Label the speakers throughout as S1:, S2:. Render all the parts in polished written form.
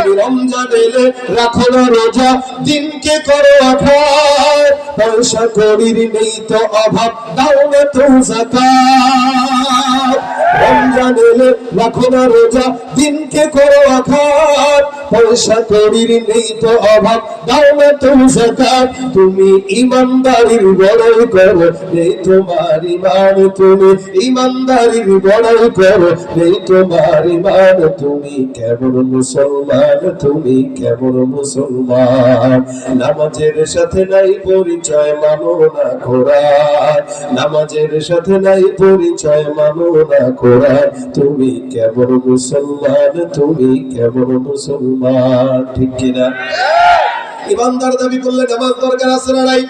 S1: তুমি রমজান এলে রাখো না রোজা, দিনকে করো আঘাত, পয়সা কড়ির নেই তো অভাব, দাও না তো যাকাত। রমজান এলে রাখো না রোজা, দিনকে করো আঘাত, পয়সা কড়ির নেই তো অভাব, দাও না তো যাকাত। তুমি ইমানদারির বড়াই করো, নেই তোমার ইমান, তুমি ইমানদারির বড়াই করো, নেই তোমার ইমান। তুমি কেমন মুসলমান, তুমি কেমন মুসলমান, নামাজের সাথে নাই পরিচয়, মানো না কোরআন, নামাজের সাথে নাই পরিচয়, মানো না কোরআন। তুমি কেমন মুসলমান, তুমি কেমন মুসলমান, ঠিক কিনা? ইমানদার দাবি করলে নামাজ দরকার আছে না নাই?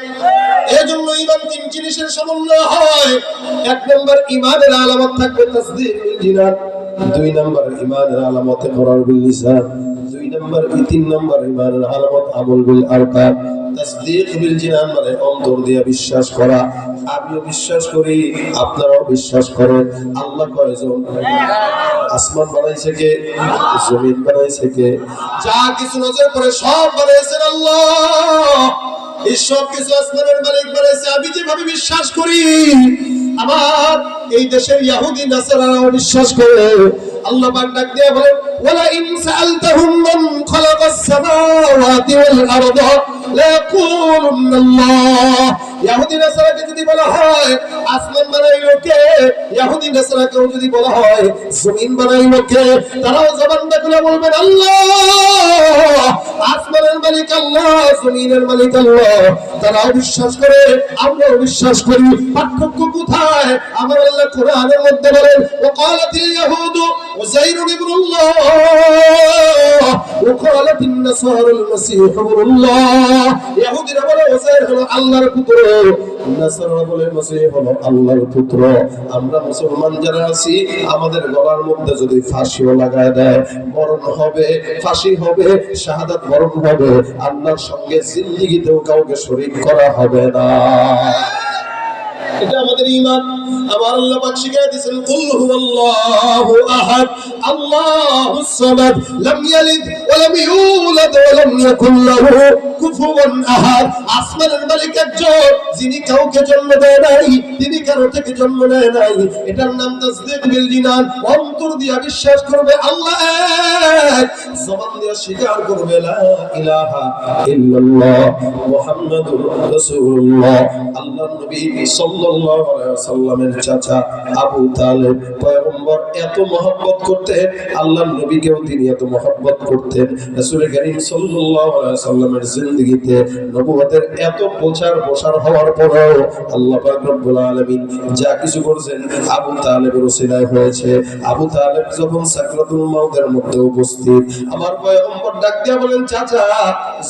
S1: এজন্য ঈমান তিন জিনিসের সমন্বয় হয়। এক নম্বর ঈমানের আলামত থাকবে তাসদীক বিল জিনান, দুই নম্বর ঈমানের আলামত ইকরার বিল লিসান, দুই নম্বর তিন নম্বর ঈমানের আলামত আমল বিল আরকান। তাসদীক বিল জিনান মানে অন্তর দিয়ে বিশ্বাস করা। আমিও বিশ্বাস করি, আপনারাও বিশ্বাস করেন। আল্লাহ কয়জন? আসমান বানাইছে কে? জমিন বানাইছে কে? যা কিছু নজর করে সব বানাইছেন আল্লাহ। এই সব কিছু আসমানের মালিক বানাইছে। আমি যেভাবে বিশ্বাস করি, আমার এই দেশের ইহুদি নাসারাও বিশ্বাস করে। আল্লাহ পাক ডাক দিয়ে বলেন, ওয়ালা ইন সাআলতাহুম মান খালাকাস সামাওয়াতি ওয়াল আরদা লা ইয়াকুলুনাল্লাহ। ইহুদি নাসারাকে যদি বলা হয় আসমান বানাইলো কে, ইহুদি নাসারাকেও যদি বলা হয় জমিন বানাইলো কে, তারাও জবানটা খুলে বলবেন আল্লাহ। আসমানের মালিক আল্লাহ, জমিনের মালিক আল্লাহ। তারাও বিশ্বাস করে, আমরাও বিশ্বাস করি। পার্থক্য কোথায়? আমার আল্লাহ কোরআনের মধ্যে বলেন, ওয়াকালাতিল ইয়াহুদু উযাইরুন ইবনুল্লাহ ওয়াকালাতিন নাসারাল মাসীহু ইবনুল্লাহ। ইহুদিরা বলে উযাইর হলো আল্লাহর পুত্র, নাসারারা বলে মাসীহ হলো আল্লাহর পুত্র। আমরা মুসলমান যারা আছি, আমাদের গলার মধ্যে যদি ফাঁসিও লাগায় দেয়, মরণ হবে, ফাঁসি হবে, শাহাদাত বরণ হবে, আল্লাহর সঙ্গে জিন্দেগিতেও কাউকে শরীক করা হবে না। এটা আমাদের ঈমান। আমার আল্লাহ পাক শিখিয়ে দিয়েছেন, কুল হুয়াল্লাহু আহাদ আল্লাহুস সামাদ লাম ইয়ালিদ ওয়া লাম ইউলাদ ওয়া লাম ইয়াকুল লাহু কুফুওয়ান আহাদ। আসমানের মালিক একজন, যিনি কাউকে জন্ম দেয় নাই, তিনি কারো থেকে জন্ম নেয় নাই। এটার নাম তাসদীক বিল জিনান। অন্তর দিয়ে বিশ্বাস করবে আল্লাহ এক, জবান দিয়ে স্বীকার করবে লা ইলাহা ইল্লাল্লাহ মুহাম্মাদুর রাসূলুল্লাহ। আল্লাহর নবী সাল্লাল্লাহু আলাইহি ওয়াসাল্লামের চাচা আবু তালেব পয়গম্বর এত মহব্বত করতেন, আল্লাহর নবীকেও তিনি এত মহব্বত করতেন। রাসূল করিম সাল্লাল্লাহু আলাইহি ওয়াসাল্লামের জিন্দেগিতে নবুয়তের এত প্রচার হওয়ার পরেও আল্লাহ পাক রব্বুল আলামিন যা কিছু করেছেন আবু তালেবের ওসিলায় হয়েছে। আবু তালেব যখন সাকরাতুল মাউতের মধ্যে উপস্থিত, আমার পয়গম্বর ডাক দিয়া বলেন, চাচা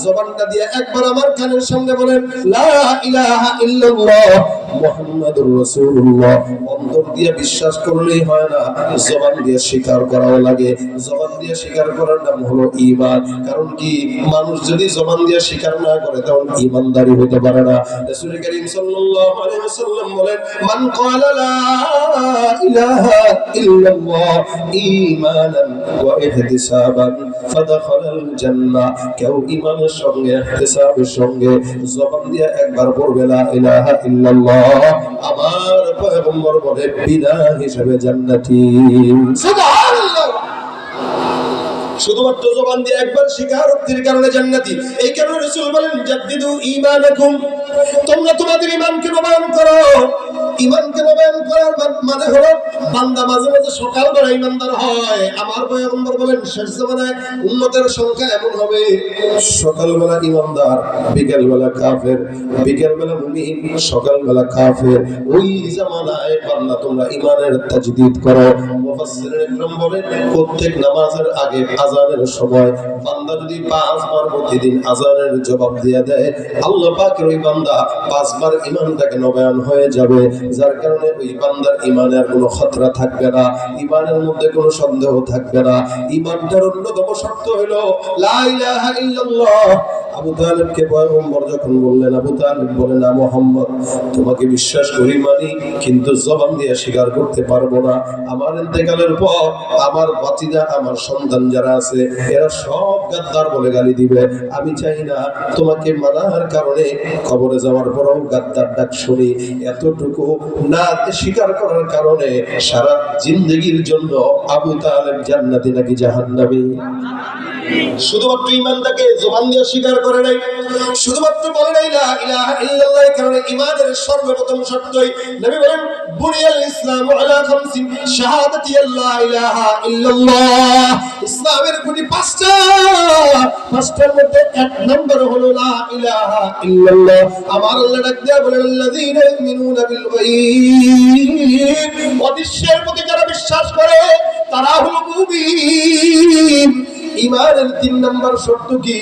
S1: জবানটা দিয়ে একবার আমার কানের সামনে বলেন লা ইলাহা ইল্লাল্লাহ মুহাম্মাদুর রাসূলুল্লাহ। অন্তর দিয়ে বিশ্বাস করলেই হয় না, জবান দিয়ে স্বীকার করাও লাগে। জবান দিয়ে স্বীকার করার নাম হলো ঈমান। কারণ কি, মানুষ যদি জবান দিয়ে স্বীকার না করে তাহলে ঈমানদারি হতে পারে না। রাসূল করিম সাল্লাল্লাহু আলাইহি ওয়াসাল্লাম বলেন, মান ক্বালা লা ইলাহা ইল্লাল্লাহ ঈমানান ওয়া ইহতিসাবান ফাদাখালাল জান্নাহ। কেউ ঈমানের সঙ্গে ইহতিসাবের সঙ্গে জবান দিয়ে একবার পড়বে লা ইলাহা ইল্লাল্লাহ, আমার পয়গম্বর বলে বিনা হিসেবে জান্নাতি। সুবহানাল্লাহ। শুধুমাত্র জবান দিয়ে একবার স্বীকারোক্তির কারণে জান্নাতি। এই কারণে রাসূল বলেন, জাদ্দিদু ঈমানাকুম, তোমরা তোমাদের ঈমানকে নবায়ন করো। ঈমানকে নবায়ন করার মানে হলো বান্দা মাঝে মাঝে সকালবেলা ঈমানদার হয়। আমার পয়গম্বর বলেন, শেষ জামানায় উম্মতের সংখ্যা এমন হবে, সকালবেলা ঈমানদার, বিকেলবেলা কাফের, বিকেলবেলা মুমিন, সকালবেলা কাফের। ওই জামানায় বান্দা তোমরা ঈমানের তাজদীদ করো। মুফাসসিরিন ইকরাম বলেন, প্রত্যেক নামাজের আগে আযানের সময় বান্দা যদি 5 বার প্রতিদিন আযানের জবাব দিয়ে দেয়, আল্লাহ পাকের ওই বান্দা 5 বার ঈমানটাকে নবায়ন হয়ে যাবে। যার কারণে ওই বান্দার ঈমানের কোনো খতরা থাকবে না, ঈমানের মধ্যে কোনো সন্দেহ থাকবে না। ঈমানটার অন্যতম শর্ত হলো লা ইলাহা ইল্লাল্লাহ। আবু তালেবকে পয়গম্বর যখন বললেন, আবু তালেব বলে, না মুহাম্মদ, তোমাকে বিশ্বাস করি মানি, কিন্তু জবান দিয়ে স্বীকার করতে পারবো না। আমার ইন্তেকালের পর আমার বাতিজা, আমার সন্তান যারা আছে, এরা সব গাদ্দার বলে গালি দিবে। আমি চাই না তোমাকে মানার কারণে কবরে যাওয়ার পরও গাদ্দার ডাক শুনি। এতটুকু না স্বীকার করার কারণে সারা জিন্দেগির জন্য আবু তালেব জান্নাতি নাকি জাহান্নামী? শুধুমাত্র ঈমানটাকে জবান দিয়ে স্বীকার করে নাই, শুধুমাত্র বলে নাই লা ইলাহা ইল্লাল্লাহ, কারণে ঈমানের সর্বপ্রথম শর্তই নবী বলেন, বুনিয়াল ইসলামু আলা খামসিন, শাহাদাতি আল্লা ইলাহা ইল্লাল্লাহ। ইসলামের খুঁটি পাঁচটা, পাঁচটার মধ্যে এক নম্বর হলো লা ইলাহা ইল্লাল্লাহ। আমার আল্লাহ ডাক দিয়া বলেন, আল্লাযীনা ইউমিনুনা বিল গায়ব, অদৃশ্যের প্রতি যারা বিশ্বাস করে তারা হলো মুমিন। ঈমানের 3 নম্বর শর্ত কি?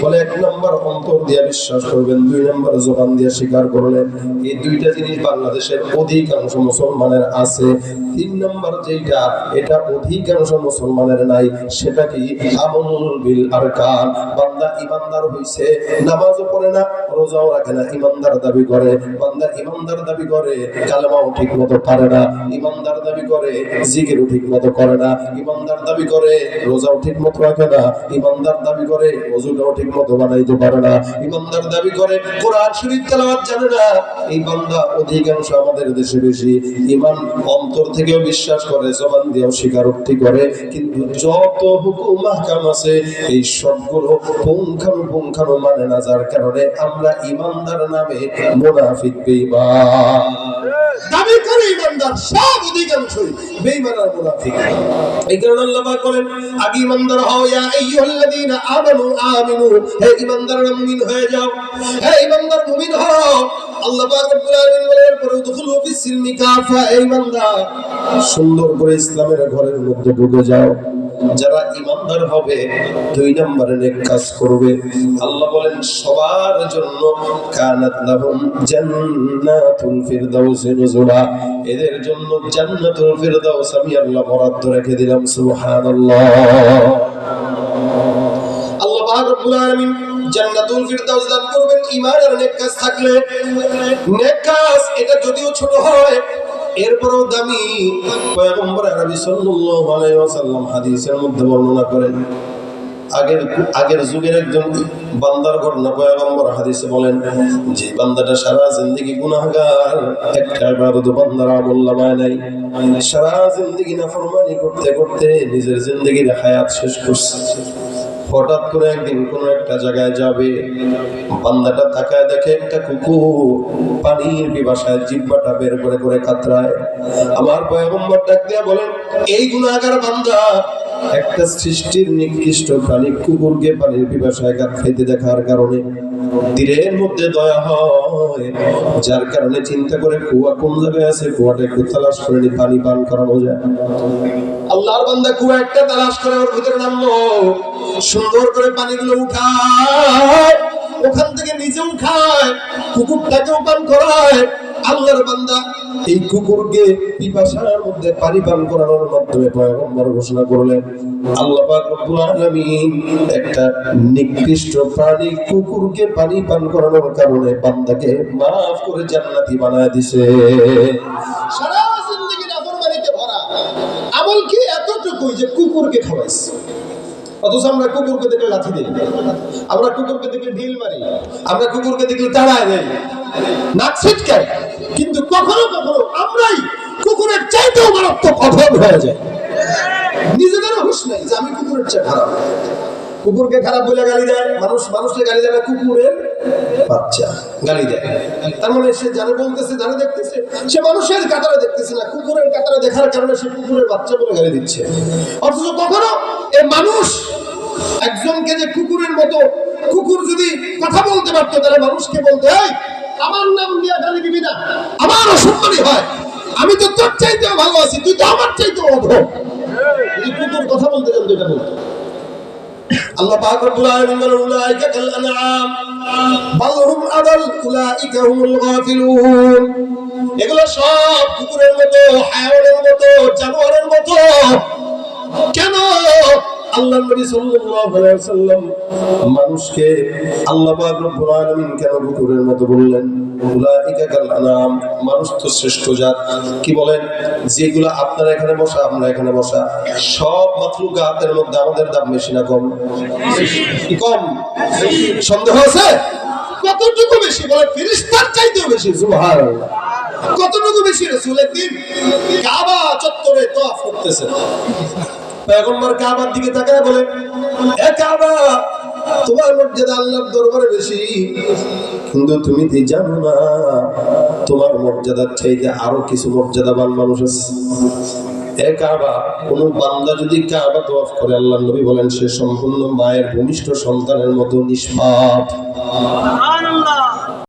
S1: বলে 1 নম্বর অন্তর দিয়ে বিশ্বাস করবেন, 2 নম্বর জবান দিয়ে স্বীকার করলেন। এই দুইটা জিনিস বাংলাদেশের অধিকাংশ মুসলমানের আছে। 3 নম্বর যেটা, এটা অধিকাংশ মুসলমানের নাই, সেটা কি? আমল বিল আরকান। বান্দা ঈমানদার হইছে, নামাজও পড়ে না, রোজাও রাখে না, ঈমানদার দাবি করে। বান্দা ঈমানদার দাবি করে, কালেমাও ঠিকমতো পারে না। ঈমানদার দাবি করে, জিকিরও ঠিকমতো করে না। ঈমানদার দাবি করে, রোজাও ঠিকমতো রাখে না। ঈমানদার দাবি করে, ওযুটাও ঠিকমতো বানাইতে পারে না। ঈমানদার দাবি করে, কোরআন শরীফ তেলাওয়াত জানে না। এই বান্দা অধিকাংশ আমাদের দেশে বেশি। ঈমান অন্তর থেকেও বিশ্বাস করে, জবান দিয়েও স্বীকারোক্তি করে, কিন্তু যত হুকুম আহকাম আছে এই সবগুলো পুঙ্খানুপুঙ্খানু মানে না, যার কারণে আমরা ঈমানদার নামে মুনাফিক, বেঈমান দাবি করে। ঈমানদার সব অধিকাংশই বেঈমান আর মুনাফিক। এই কারণে আল্লাহ পাক বলেন, আগে ঈমানদার হও, ইয়া আইয়ুহাল্লাযীনা আমানু আমিনু, হে ঈমানদাররা মুমিন হয়ে যাও, হে ঈমানদার মুমিন হও। আল্লাহ পাক রব্বুল আলামিন বলেন, এরপরে উদখুলু ফিস সিলমি কাফা, হে ঈমানদার সুন্দর করে ইসলামের ঘরের মধ্যে ঢুকে যাও। যারা ঈমানদার হবে 2 নম্বরে নেক কাজ করবে। আল্লাহ বলেন সবার জন্য কানাত লাহুম জান্নাতুল ফিরদাউস নুজুলা, এদের জন্য জান্নাতুল ফিরদাউস আমি আল্লাহ বরাদ্দ রেখে দিলাম। সুবহানাল্লাহ। আল্লাহ পাক রব্বুল আলামিন জান্নাতুল ফিরদাউস দান করবেন ঈমান আর নেক কাজ থাকলে। নেক কাজ এটা যদিও ছোট হয়, এরপরও দামি। পয়গম্বর আরবি সাল্লাল্লাহু আলাইহি ওয়াসাল্লাম হাদিসের মধ্যে বর্ণনা করেন, আগের যুগের একজন বান্দার ঘটনা পয়গম্বর হাদিসে বলেন, যে বান্দাটা সারা জিন্দেগি গুনাহগার, একটা ইবাদত বান্দার আমলনামায় নাই, সারা জিন্দেগি নাফরমানি করতে করতে নিজের জিন্দেগির হায়াত শেষ করছে। হঠাৎ করে একদিন কোন একটা জায়গায় যাবে, বান্দাটা তাকায় দেখে একটা কুকুর পানির পিপাসায় জিহ্বাটা বের করে করে কাতরায়। আমার পয়গম্বর ডাক দিয়া বলেন, এই গুনাহগার বান্দা একটা সৃষ্টির নিকৃষ্ট প্রাণী কুকুরকে পানির পিপাসায় খাইতে দেখার কারণে তীরের মধ্যে দয়া হয়, যার কারণে চিন্তা করে কুয়া কোন জায়গায় আছে, কুয়াটা একটু তালাশ করে নি, পানি পান করানো যায়। আল্লাহর বান্দা কুয়া একটা তালাশ করে ওর ভিতরে নামলো, সুন্দর করে পানিগুলো উঠায়, ওখান থেকে নিজেও খায়, কুকুরটাকেও পান করায়। আল্লাহর বান্দা এই কুকুরকে পিপাসার মধ্যে পানি পান করানোর মাধ্যমে পয়গম্বর ঘোষণা করলেন, আল্লাহ পাক রব্বুল আলামিন একটা নিকৃষ্ট প্রাণী কুকুরকে পানি পান করানোর কারণে বান্দাকে maaf করে জান্নাতি বানায় দিয়েছে। সারা জিন্দেগি নাফরমানিতে ভরা, আমল কি এতটুকু যে কুকুরকে খাওয়াইছে। অথচ আমরা কুকুরকে দেখলে লাথি দিই, আমরা কুকুরকে দেখলে ঢিল মারি, আমরা কুকুরকে দেখলে তাড়ায় দেই, নাক ছিটকাই, কিন্তু কখনো কখনো আমরাই কুকুরের চাইতেও মারাত্মক অধম হয়ে যায়। নিজেদেরও হুঁশ নেই যে আমি কুকুরের চেয়ে খারাপ। কুকুরকে খারাপ বলে গালি দেয় মানুষ, মানুষকে গালি দেয় না, কুকুরের বাচ্চা গালি দেয়। তার মানে সে জানে বলতেছে, জানে দেখতেছে, সে মানুষের কাতারে দেখতেছে না, কুকুরের কাতারে দেখার কারণে সে কুকুরের বাচ্চা বলে গালি দিচ্ছে। অথচ কখনো এই মানুষ একজনকে যে কুকুরের মতো, কুকুর যদি কথা বলতে পারতো তাহলে মানুষকে বলতে, এই আমার নাম দিয়ে গালি দিবি না, আমার অসম্মানী হয়, আমি তো তোর চাইতেও ভালো আছি, তুই তো আমার চাইতেও অধম। যদি কুকুর কথা বলতে জানতো এটা বলতো। আল্লাহ পাক রব্বুল আলামিন বলেন, উলাইকা কাল আনআম বাল হুম আদাল উলাইকা হুমুল গাফিলুন। এগুলো সব কুকুরের মতো, হায়াওয়ানের মতো, জানোয়ারের মতো। কেন? আল্লাহ নবী সাল্লাল্লাহু আলাইহি ওয়াসাল্লাম মানুষকে আল্লাহ পাক রব্বুল আলামিন কেন কুকুরের মতো বললেন? উলাইকা কাল আনাম, মানুষ তো শ্রেষ্ঠ জাত। কি বলেন? যেগুলো আপনারা এখানে বসা, আমরা এখানে বসা, সব মাখলুকাতের মধ্যে আমাদের দাম বেশি না কম? কম। সন্দেহ আছে? কতটুকু বেশি? বলে ফেরেশতার চাইতেও বেশি। সুবহানাল্লাহ। কতটুকু বেশি? রাসূলের দিন কাবা চত্বরে তওয়াফ করতেছে, পয়গম্বর কাবার দিকে তাকায় বলে, এ কাবা, তোমার মর্যাদা আল্লাহর দরবারে বেশি, কিন্তু তুমি কি জানো না তোমার মর্যাদার চাইতে আরো কিছু মর্যাদাবান মানুষ আছে? এ কাবা, কোন বান্দা যদি কাবা তওয়াফ করে, আল্লাহর নবী বলেন সে সম্পূর্ণ মায়ের ভূমিষ্ঠ সন্তানের মতো নিষ্পাপ। সুবহানাল্লাহ।